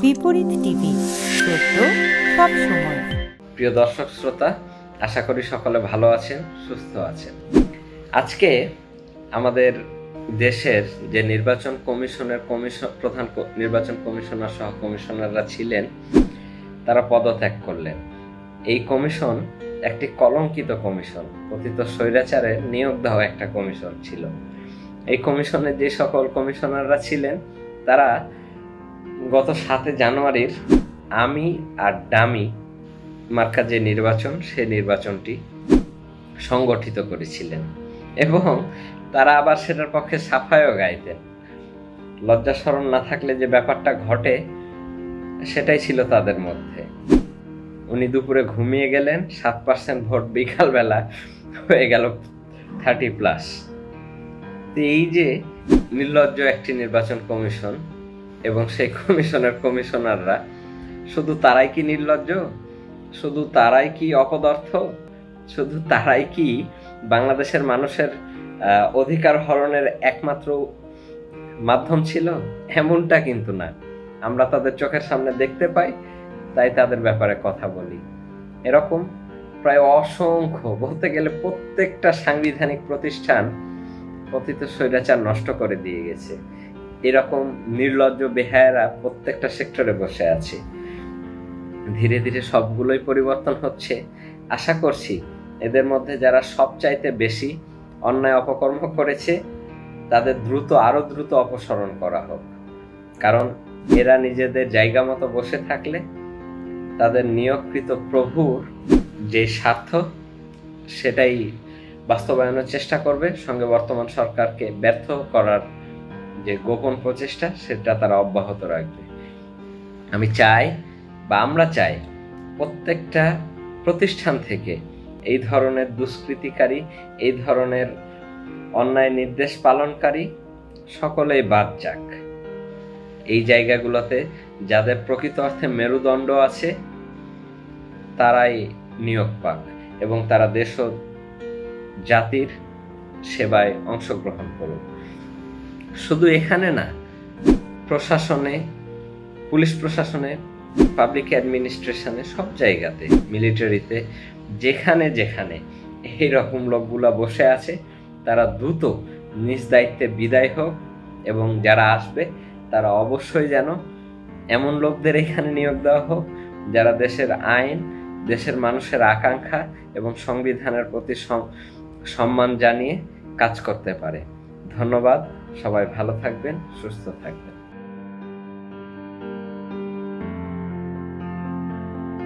বিপরীত টিভি, সত্য সব সময়। প্রিয় দর্শক শ্রোতা, আশা করি সকলে ভালো আছেন, সুস্থ আছেন। আজকে আমাদের দেশের যে নির্বাচন কমিশনের প্রধান নির্বাচন কমিশনার সহ কমিশনাররা ছিলেন, তারা পদত্যাগ করলেন। এই কমিশন একটি কলঙ্কিত কমিশন, পতিত স্বৈরাচারে নিয়োগ দেওয়া একটা কমিশন ছিল। এই কমিশনে যে সকল কমিশনাররা ছিলেন, তারা গত 7 জানুয়ারির আমি আর ডামি মার্কা যে নির্বাচন, সেই নির্বাচনটি সংগঠিত করেছিলেন এবং তারা আবার সেটার পক্ষে সাফাইও গাইতেন। লজ্জা শরম না থাকলে যে ব্যাপারটা ঘটে, সেটাই ছিল তাদের মধ্যে। উনি দুপুরে ঘুমিয়ে গেলেন, 7% ভোট বিকালবেলা হয়ে গেল 30+। এই যে নির্লজ্জ একটি নির্বাচন কমিশন এবং সেই কমিশনের কমিশনাররা, শুধু তারাই কি নির্লজ্জ? শুধু তারাই কি অপদার্থ? শুধু তারাই কি বাংলাদেশের মানুষের অধিকার হরণের একমাত্র মাধ্যম ছিল? এমনটা কিন্তু না। আমরা তাদের চোখের সামনে দেখতে পাই, তাই তাদের ব্যাপারে কথা বলি। এরকম প্রায় অসংখ্য, বলতে গেলে প্রত্যেকটা সাংবিধানিক প্রতিষ্ঠান পতিত স্বৈরাচার নষ্ট করে দিয়ে গেছে। এরকম নির্লজ্জ বেহায়ারা প্রত্যেকটা সেক্টরে বসে আছে। ধীরে ধীরে সবগুলোই পরিবর্তন হচ্ছে। আশা করছি এদের মধ্যে যারা সবচাইতে বেশি অন্যায় অপকর্ম করেছে, তাদের আরো দ্রুত অপসারণ করা হোক। কারণ এরা নিজেদের জায়গা মতো বসে থাকলে তাদের নিয়োগকৃত প্রভুর যে স্বার্থ, সেটাই বাস্তবায়নের চেষ্টা করবে। সঙ্গে বর্তমান সরকারকে ব্যর্থ করার যে গোপন প্রচেষ্টা, সেটা তারা অব্যাহত রাখবে। আমরা চাই প্রত্যেকটা প্রতিষ্ঠান থেকে এই ধরনের দুষ্কৃতিকারী, এই ধরনের অন্যায় নির্দেশ পালনকারী সকলেই বাদ যাক। এই জায়গাগুলোতে যাদের প্রকৃত অর্থে মেরুদণ্ড আছে, তারাই নিয়োগ পাক এবং তারা দেশ ও জাতির সেবায় অংশগ্রহণ করুক। শুধু এখানে না, প্রশাসনে, পুলিশ প্রশাসনে, পাবলিক অ্যাডমিনিস্ট্রেশনে, সব জায়গাতে, মিলিটারিতে, যেখানে যেখানে এইরকম লোকগুলা বসে আছে, তারা দ্রুত নিজ দায়িত্বে বিদায় হোক এবং যারা আসবে তারা অবশ্যই যেন এমন লোকদের এখানে নিয়োগ দেওয়া হোক যারা দেশের আইন, দেশের মানুষের আকাঙ্ক্ষা এবং সংবিধানের প্রতি সম্মান জানিয়ে কাজ করতে পারে। ধন্যবাদ। সবাই ভালো থাকবেন, সুস্থ থাকবেন।